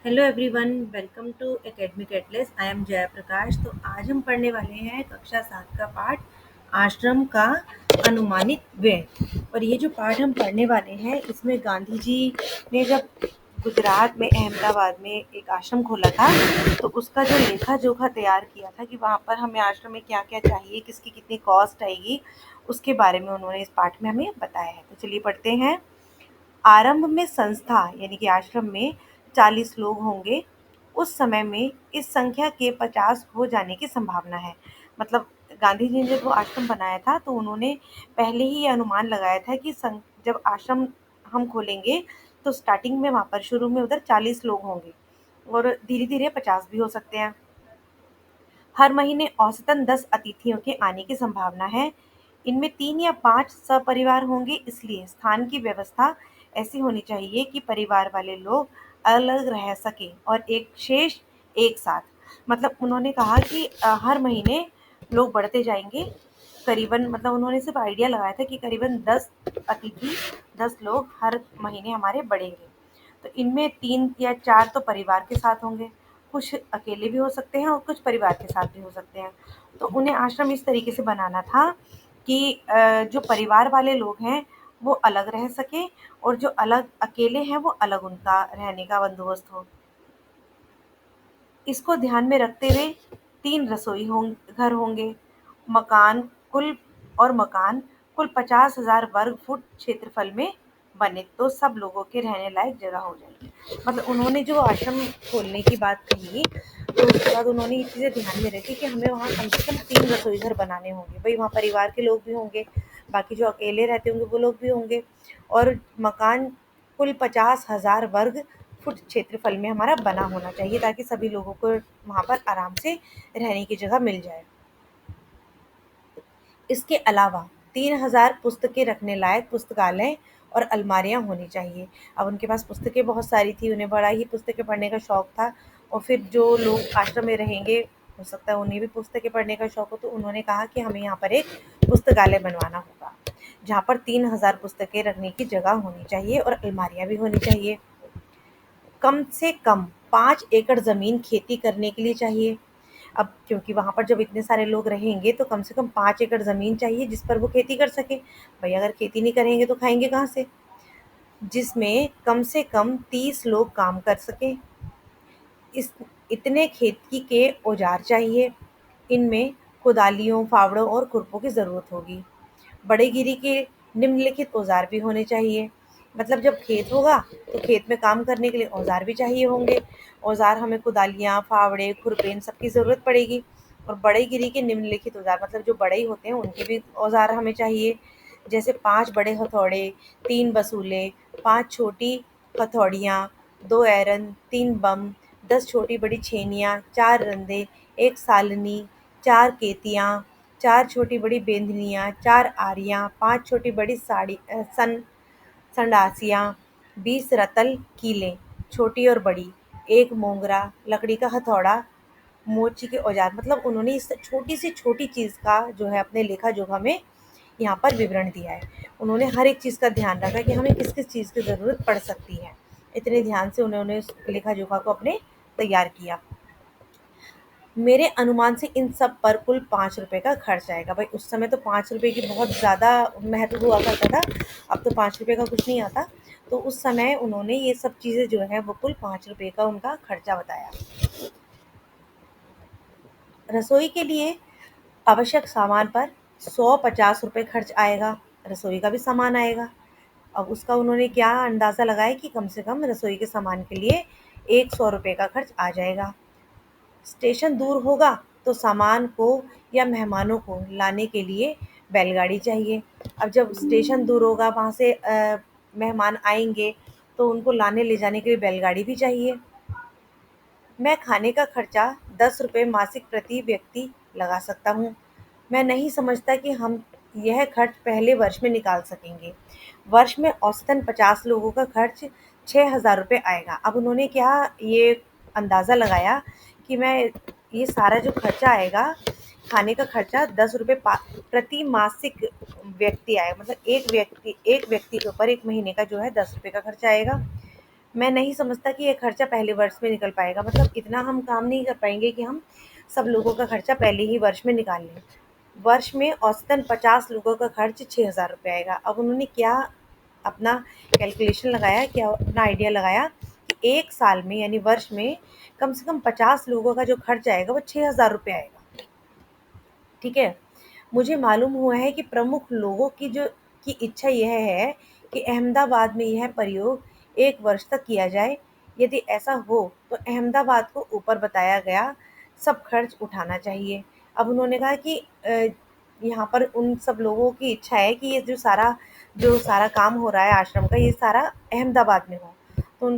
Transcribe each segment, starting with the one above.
Hello everyone, welcome to Academic Atlas. I am Jaya Prakash. तो आज हम पढ़ने वाले हैं कक्षा 7 का पाठ आश्रम का अनुमानित व्यय। और ये जो पाठ हम पढ़ने वाले हैं इसमें गांधी जी ने जब गुजरात में अहमदाबाद में एक आश्रम खोला था तो उसका जो लेखा जोखा तैयार किया था कि वहाँ पर हमें आश्रम में क्या क्या चाहिए, किसकी कितनी कॉस्ट आएगी, उसके बारे में उन्होंने इस पाठ में हमें बताया है। तो चलिए पढ़ते हैं। आरंभ में संस्था यानी कि आश्रम में 40 लोग होंगे। उस समय में इस संख्या के 50 हो जाने की संभावना है। मतलब गांधी जी ने जब वो आश्रम बनाया था तो उन्होंने पहले ही ये अनुमान लगाया था कि जब आश्रम हम खोलेंगे तो स्टार्टिंग में वहाँ पर शुरू में उधर 40 लोग होंगे और धीरे धीरे 50 भी हो सकते हैं। हर महीने औसतन 10 अतिथियों के आने की संभावना है। इनमें 3 या 5 सपरिवार होंगे, इसलिए स्थान की व्यवस्था ऐसी होनी चाहिए कि परिवार वाले लोग अलग रह सके और एक शेष एक साथ। मतलब उन्होंने कहा कि हर महीने लोग बढ़ते जाएंगे। करीबन मतलब उन्होंने सिर्फ आइडिया लगाया था कि करीबन 10 अतिथि 10 लोग हर महीने हमारे बढ़ेंगे। तो इनमें 3 या 4 तो परिवार के साथ होंगे, कुछ अकेले भी हो सकते हैं और कुछ परिवार के साथ भी हो सकते हैं। तो उन्हें आश्रम इस तरीके से बनाना था कि जो परिवार वाले लोग हैं वो अलग रह सके और जो अलग अकेले हैं वो अलग उनका रहने का बंदोबस्त हो। इसको ध्यान में रखते हुए 3 रसोई घर होंगे। मकान कुल मकान कुल 50,000 वर्ग फुट क्षेत्रफल में बने तो सब लोगों के रहने लायक जगह हो जाएगी। मतलब उन्होंने जो आश्रम खोलने की बात कही तो उसके बाद उन्होंने ये चीज़ें ध्यान में रखी कि हमें वहाँ कम से कम 3 रसोई घर बनाने होंगे। भाई वहाँ परिवार के लोग भी होंगे, बाकी जो अकेले रहते होंगे वो लोग भी होंगे। और मकान कुल 50,000 वर्ग फुट क्षेत्रफल में हमारा बना होना चाहिए ताकि सभी लोगों को वहाँ पर आराम से रहने की जगह मिल जाए। इसके अलावा 3,000 पुस्तकें रखने लायक पुस्तकालय और अलमारियाँ होनी चाहिए। अब उनके पास पुस्तकें बहुत सारी थी, उन्हें बड़ा ही पुस्तकें पढ़ने का शौक था। और फिर जो लोग आश्रम में रहेंगे हो सकता है उन्हें भी पुस्तकें पढ़ने का शौक हो, तो उन्होंने कहा कि हमें यहाँ पर एक पुस्तकालय बनवाना होगा जहाँ पर 3,000 पुस्तकें रखने की जगह होनी चाहिए और अलमारियाँ भी होनी चाहिए। कम से कम 5 एकड़ ज़मीन खेती करने के लिए चाहिए। अब क्योंकि वहाँ पर जब इतने सारे लोग रहेंगे तो कम से कम 5 एकड़ ज़मीन चाहिए जिस पर वो खेती कर सकें। भई अगर खेती नहीं करेंगे तो खाएँगे कहाँ से? जिसमें कम से कम 30 लोग काम कर सकें। इस इतने खेती के औज़ार चाहिए। इनमें कुदालियों, फावड़ों और खुरपों की ज़रूरत होगी। बड़ेगिरी के निम्नलिखित औज़ार भी होने चाहिए। मतलब जब खेत होगा तो खेत में काम करने के लिए औज़ार भी चाहिए होंगे। औज़ार हमें कुदालियाँ, फावड़े, खुरपे इन सब की ज़रूरत पड़ेगी। और बड़ेगिरी के निम्नलिखित औज़ार मतलब जो बढ़ई होते हैं उनके भी औज़ार हमें चाहिए। जैसे 5 बड़े हथौड़े, 3 बसूले, 5 छोटी हथौड़ियाँ, 2 ऐरन, 3 बम, 10 छोटी बड़ी छेनियाँ, 4 रंदे, 1 सालनी, 4 केतियाँ, 4 छोटी बड़ी बेंधनियाँ, 4 आरियाँ, 5 छोटी बड़ी संडासियाँ, 20 रतल कीलें छोटी और बड़ी, 1 मोंगरा, लकड़ी का हथौड़ा, मोची के औजार। मतलब उन्होंने इस छोटी से छोटी चीज़ का जो है अपने लेखा जोखा में यहाँ पर विवरण दिया है। उन्होंने हर एक चीज़ का ध्यान रखा कि हमें किस किस चीज़ की ज़रूरत पड़ सकती है। इतने ध्यान से उन्होंने उस लेखा जोखा को अपने तैयार किया। मेरे अनुमान से इन सब पर कुल 5 रुपए का खर्च आएगा। भाई उस समय तो 5 रुपए की बहुत ज़्यादा महत्व हुआ करता था, अब तो 5 रुपए का कुछ नहीं आता। तो उस समय उन्होंने ये सब चीज़ें जो है वो कुल 5 रुपए का उनका खर्चा बताया। रसोई के लिए आवश्यक सामान पर 150 रुपये खर्च आएगा। रसोई का भी सामान आएगा। अब उसका उन्होंने क्या अंदाज़ा लगाया कि कम से कम रसोई के सामान के लिए 100 रुपये का खर्च आ जाएगा। स्टेशन दूर होगा तो सामान को या मेहमानों को लाने के लिए बैलगाड़ी चाहिए। अब जब स्टेशन दूर होगा वहाँ से मेहमान आएंगे तो उनको लाने ले जाने के लिए बैलगाड़ी भी चाहिए। मैं खाने का खर्चा 10 रुपये मासिक प्रति व्यक्ति लगा सकता हूँ। मैं नहीं समझता कि हम यह खर्च पहले वर्ष में निकाल सकेंगे। वर्ष में औसतन 50 लोगों का खर्च 6,000 रुपये आएगा। अब उन्होंने क्या ये अंदाज़ा लगाया कि मैं ये सारा जो खर्चा आएगा, खाने का खर्चा 10 रुपये प्रति मासिक व्यक्ति आएगा। मतलब एक व्यक्ति के ऊपर एक महीने का जो है 10 रुपये का खर्चा आएगा। मैं नहीं समझता कि ये खर्चा पहले वर्ष में निकल पाएगा। मतलब इतना हम काम नहीं कर पाएंगे कि हम सब लोगों का खर्चा पहले ही वर्ष में निकाल लें। वर्ष में औसतन 50 लोगों का खर्च 6,000 रुपये आएगा। अब उन्होंने क्या अपना कैलकुलेशन लगाया, क्या अपना आइडिया लगाया कि एक साल में यानी वर्ष में कम से कम 50 लोगों का जो खर्च आएगा वो 6,000 रुपये आएगा। ठीक है। मुझे मालूम हुआ है कि प्रमुख लोगों की इच्छा यह है कि अहमदाबाद में यह प्रयोग 1 वर्ष तक किया जाए। यदि ऐसा हो तो अहमदाबाद को ऊपर बताया गया सब खर्च उठाना चाहिए। अब उन्होंने कहा कि यहाँ पर उन सब लोगों की इच्छा है कि ये जो सारा काम हो रहा है आश्रम का, ये सारा अहमदाबाद में हो। तो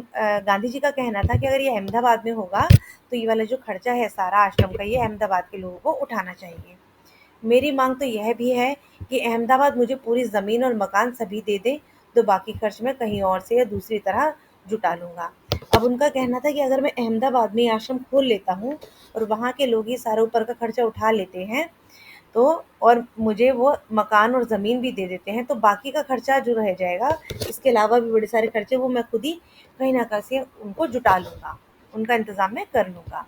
गांधी जी का कहना था कि अगर ये अहमदाबाद में होगा तो ये वाला जो खर्चा है सारा आश्रम का, ये अहमदाबाद के लोगों को उठाना चाहिए। मेरी मांग तो यह भी है कि अहमदाबाद मुझे पूरी ज़मीन और मकान सभी दे दे, तो बाकी खर्च मैं कहीं और से या दूसरी तरह जुटा लूँगा। अब उनका कहना था कि अगर मैं अहमदाबाद में ये आश्रम खोल लेता हूँ और वहाँ के लोग ये सारा ऊपर का खर्चा उठा लेते हैं, तो और मुझे वो मकान और ज़मीन भी दे देते हैं, तो बाकी का खर्चा जो रह जाएगा, इसके अलावा भी बड़े सारे खर्चे, वो मैं खुद ही कहीं न कहीं से उनको जुटा लूँगा, उनका इंतज़ाम मैं कर लूँगा।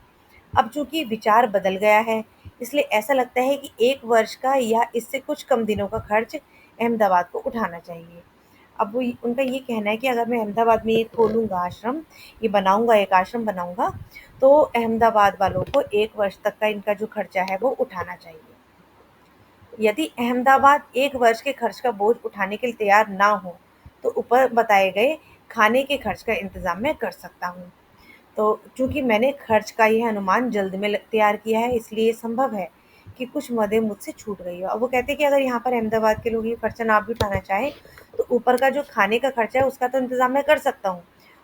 अब चूँकि विचार बदल गया है, इसलिए ऐसा लगता है कि 1 वर्ष का या इससे कुछ कम दिनों का खर्च अहमदाबाद को उठाना चाहिए। अब उनका ये कहना है कि अगर मैं अहमदाबाद में ये खोलूँगा आश्रम, ये बनाऊँगा, एक आश्रम बनाऊँगा, तो अहमदाबाद वालों को 1 वर्ष तक का इनका जो खर्चा है वो उठाना चाहिए। यदि अहमदाबाद 1 वर्ष के खर्च का बोझ उठाने के लिए तैयार ना हो, तो ऊपर बताए गए खाने के खर्च का इंतज़ाम मैं कर सकता हूँ। तो चूँकि मैंने खर्च का यह अनुमान जल्द में तैयार किया है, इसलिए ये संभव है कि कुछ मदें मुझसे छूट गई हो। अब वो कहते हैं कि अगर यहाँ पर अहमदाबाद के लोग ये खर्चा ना भी उठाना चाहें, तो ऊपर का जो खाने का खर्चा है उसका तो इंतज़ाम मैं कर सकता हूँ।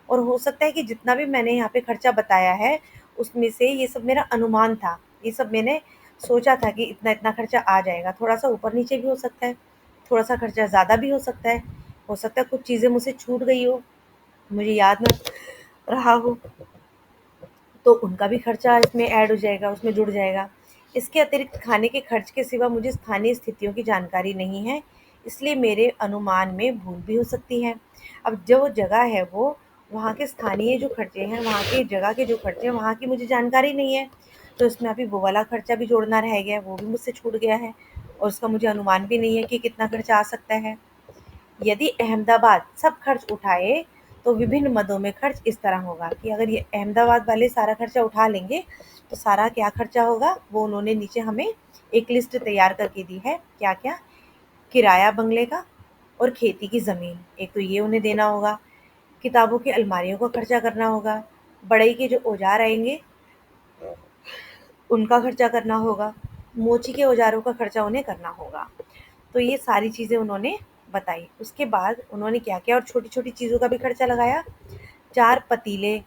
और हो सकता है कि जितना भी मैंने यहाँ पे खर्चा बताया है, उसमें से ये सब मेरा अनुमान था। ये सब मैंने सोचा था कि इतना इतना खर्चा आ जाएगा। थोड़ा सा ऊपर नीचे भी हो सकता है, थोड़ा सा खर्चा ज़्यादा भी हो सकता है कुछ चीज़ें मुझसे छूट गई हो, मुझे याद ना रहा हो, तो उनका भी खर्चा इसमें ऐड हो जाएगा, उसमें जुड़ जाएगा। इसके अतिरिक्त खाने के खर्च के सिवा मुझे स्थानीय स्थितियों की जानकारी नहीं है, इसलिए मेरे अनुमान में भूल भी हो सकती है। अब जो जगह है वो, वहाँ के स्थानीय जो खर्चे हैं, वहाँ की जगह के जो खर्चे हैं, वहाँ की मुझे जानकारी नहीं है, तो इसमें अभी वो वाला खर्चा भी जोड़ना रह गया है, वो भी मुझसे छूट गया है और उसका मुझे अनुमान भी नहीं है कि कितना खर्चा आ सकता है। यदि अहमदाबाद सब खर्च उठाए, तो विभिन्न मदों में खर्च इस तरह होगा कि अगर ये अहमदाबाद वाले सारा खर्चा उठा लेंगे, तो सारा क्या खर्चा होगा वो उन्होंने नीचे हमें एक लिस्ट तैयार करके दी है। क्या क्या? किराया बंगले का और खेती की ज़मीन, एक तो ये उन्हें देना होगा। किताबों की अलमारियों का खर्चा करना होगा। बढ़ई के जो औजार आएंगे उनका खर्चा करना होगा। मोची के औजारों का खर्चा उन्हें करना होगा। तो ये सारी चीज़ें उन्होंने बताई। उसके बाद उन्होंने क्या किया, और छोटी-छोटी चीज़ों का भी खर्चा लगाया। 4 पतीले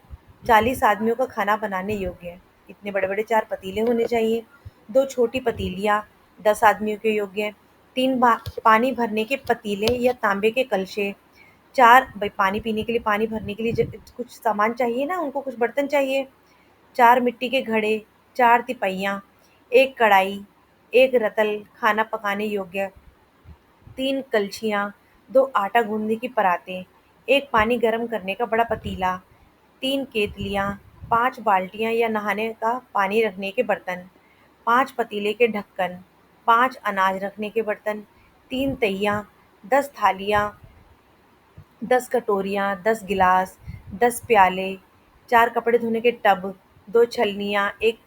40 आदमियों का खाना बनाने योग्य, इतने बड़े-बड़े 4 पतीले होने चाहिए। 2 छोटी पतीलियाँ 10 आदमियों के योग्य, 3 पानी भरने के पतीले या तांबे के कलशे, 4 भाई पानी पीने के लिए, पानी भरने के लिए कुछ सामान चाहिए ना, उनको कुछ बर्तन चाहिए। 4 मिट्टी के घड़े, 4 तिपैयाँ, 1 कढ़ाई, 1 रतल खाना पकाने योग्य, 3 कलछियाँ, 2 आटा गूँथने की परातें, 1 पानी गर्म करने का बड़ा पतीला, 3 केतलियाँ, 5 बाल्टियाँ या नहाने का पानी रखने के बर्तन, 5 पतीले के ढक्कन, 5 अनाज रखने के बर्तन, 3 तइया, 10 थालियाँ, 10 कटोरियाँ, 10 गिलास, 10 प्याले, 4 कपड़े धोने के टब, 2 छलनियाँ, 1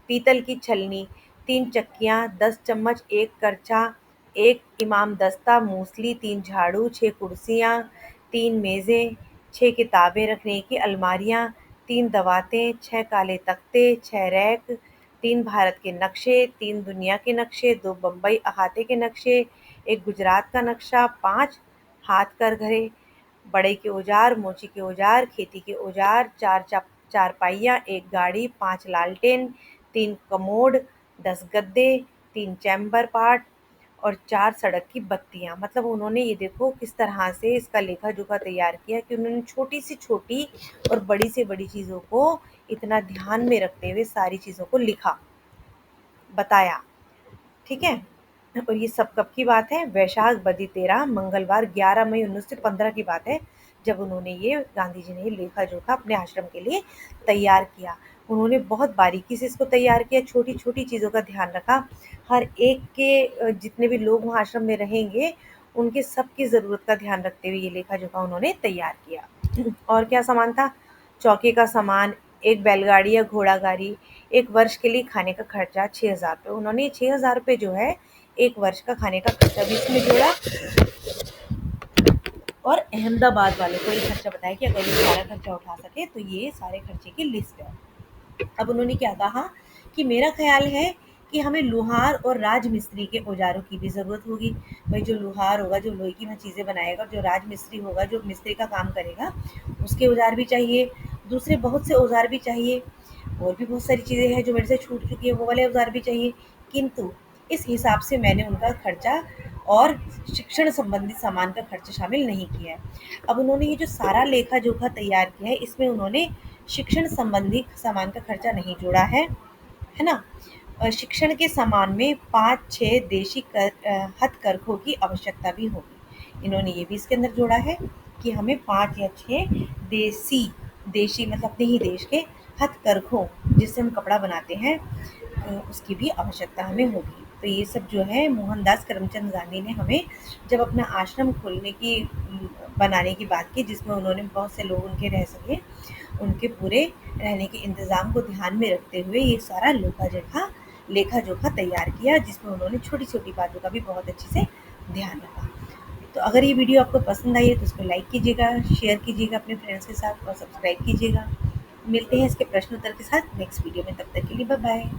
पीतल की छलनी, 3 चक्कियाँ, 10 चम्मच, 1 करछा, 1 इमामदस्ता मूसली, 3 झाड़ू, 6 कुर्सियाँ, 3 मेज़ें, 6 किताबें रखने की अलमारियाँ, 3 दवातें, 6 काले तख्ते, 6 रैक, 3 भारत के नक्शे, 3 दुनिया के नक्शे, 2 बम्बई अहाते के नक्शे, 1 गुजरात का नक्शा, 5 हाथ करघरे, बढ़ई के औजार, मोची के औजार, खेती के औजार, 4 चारपाइयाँ, 1 गाड़ी, 5 लालटेन, 3 कमोड, 10 गद्दे, 3 चैम्बर पाट और 4 सड़क की बत्तियाँ। मतलब उन्होंने ये देखो किस तरह से इसका लेखा-जोखा तैयार किया कि उन्होंने छोटी से छोटी और बड़ी से बड़ी चीज़ों को इतना ध्यान में रखते हुए सारी चीज़ों को लिखा, बताया। ठीक है? और ये सब कब की बात है? वैशाख बदी 13 मंगलवार 11 मई 1915 की बात है, जब उन्होंने ये गांधी जी ने ये लेखा जोखा अपने आश्रम के लिए तैयार किया। उन्होंने बहुत बारीकी से इसको तैयार किया, छोटी छोटी चीज़ों का ध्यान रखा। हर एक के जितने भी लोग वहाँ आश्रम में रहेंगे उनके सबकी ज़रूरत का ध्यान रखते हुए ये लेखा जोखा उन्होंने तैयार किया। और क्या सामान था? चौके का सामान, एक बैलगाड़ी या घोड़ा गाड़ी, एक वर्ष के लिए खाने का खर्चा 6,000 रुपये। उन्होंने 6,000 रुपये जो है एक वर्ष का खाने का खर्चा भी इसमें जोड़ा। और अहमदाबाद वाले को ये खर्चा बताया कि अगर ये सारा खर्चा उठा सके तो ये सारे खर्चे की लिस्ट है। अब उन्होंने क्या कहा कि मेरा ख्याल है कि हमें लोहार और राजमिस्त्री के औजारों की भी ज़रूरत होगी। भाई जो लोहार होगा, जो लोहे की वहाँ चीज़ें बनाएगा, जो राजमिस्त्री होगा, जो मिस्त्री का काम करेगा, उसके औजार भी चाहिए। दूसरे बहुत से औजार भी चाहिए। और भी बहुत सारी चीज़ें हैं जो मेरे से छूट चुकी है, वो वाले औजार भी चाहिए। किंतु इस हिसाब से मैंने उनका खर्चा और शिक्षण संबंधित सामान का खर्चा शामिल नहीं किया है। अब उन्होंने ये जो सारा लेखा जोखा तैयार किया है इसमें उन्होंने शिक्षण संबंधी सामान का खर्चा नहीं जोड़ा है ना? शिक्षण के सामान में 5-6 देशी हथकरघों की आवश्यकता भी होगी। इन्होंने ये भी इसके अंदर जोड़ा है कि हमें 5 या 6 देसी, देशी मतलब अपने ही देश के हथकरघों जिससे हम कपड़ा बनाते हैं, उसकी भी आवश्यकता हमें होगी। तो ये सब जो है मोहनदास करमचंद गांधी ने हमें जब अपना आश्रम खोलने की बनाने की बात की, जिसमें उन्होंने बहुत से लोग उनके रह सके, उनके पूरे रहने के इंतज़ाम को ध्यान में रखते हुए ये सारा लेखा जोखा तैयार किया, जिसमें उन्होंने छोटी छोटी बातों का भी बहुत अच्छे से ध्यान रखा। तो अगर ये वीडियो आपको पसंद आई है तो उसको लाइक कीजिएगा, शेयर कीजिएगा अपने फ्रेंड्स के साथ और सब्सक्राइब कीजिएगा। मिलते हैं इसके प्रश्न उत्तर के साथ नेक्स्ट वीडियो में, तब तक के लिए बाय बाय।